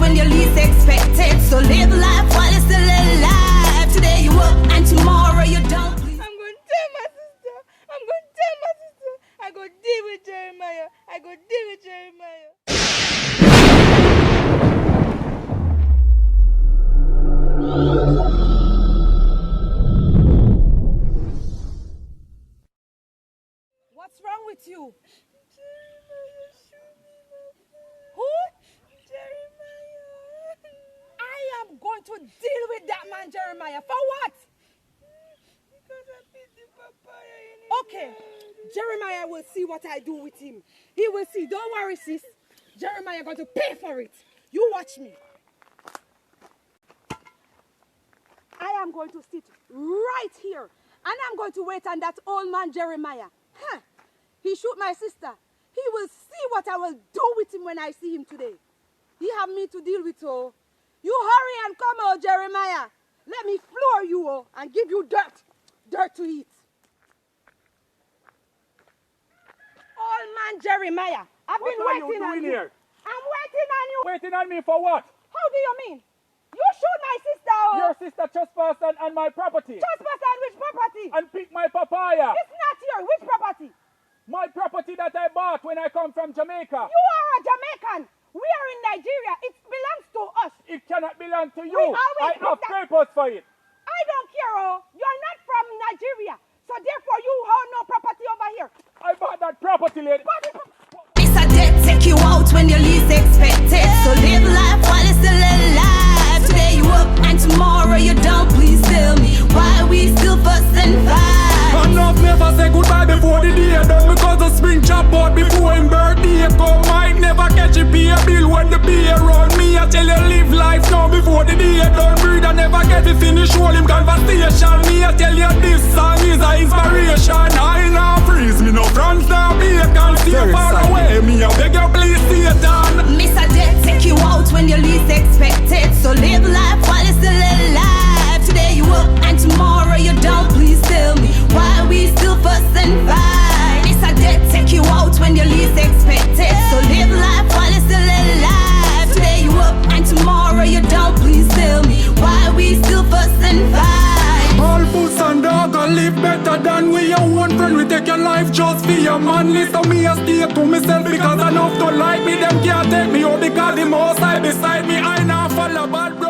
when you least expect it. So live life while you're still alive. Today you up and tomorrow you don't. I'm going to tell my sister. I'm going to tell my sister. I go deal with Jeremiah. I go deal with Jeremiah. What's wrong with you? Jeremiah shoot me. Who? Jeremiah. I am going to deal with that man, Jeremiah. For what? Because I beat the papaya in his Okay, head. Jeremiah will see what I do with him. He will see. Don't worry, sis. Jeremiah going to pay for it. You watch me. I am going to sit right here, and I'm going to wait on that old man, Jeremiah. Huh. He shoot my sister. He will see what I will do with him when I see him today. He have me to deal with, oh. You hurry and come, oh, Jeremiah. Let me floor you, oh, and give you dirt. Dirt to eat. Old man Jeremiah, I've been waiting on you. Here? I'm waiting on you. Waiting on me for what? How do you mean? You shoot my sister, oh. Your sister trespassed on my property. Trespass on which property? And picked my papaya. It's not here. Which property? My property that I bought when I come from Jamaica. You are a Jamaican. We are in Nigeria. It belongs to us. It cannot belong to you. We always I have put that- papers for it. I don't care, oh. You're not from Nigeria. So therefore you have no property over here. I bought that property, lady. It's a debt take you out when you least expect it. So live life while you're still alive. Today you up and tomorrow you don't. Please tell me why we still fuss and fight. Enough never say goodbye before the day done, because the spring chop out before him birthday come. Might never catch a pay bill when the beer run. Me I tell you live life now before the day done. Breathe and never get to finish all him conversation. Me I tell you this song is a inspiration. I now freeze me no France now bacon. Stay far away me I beg you please stay down. Miss a debt take you out when you least expect it. So live life while you're still alive. Today you up and tomorrow you don't. Please tell me why we still fuss and fight. Miss a debt take you out when you least expect it. So live life while you're still alive. Today you up and tomorrow you don't. Please tell me why we still fuss and fight. All boots and dog a live better than we your own friend. We take your life just for your man. Listen me a stay to myself because enough don't like me. Them can't take me out because the most I beside me. I now follow bad bro.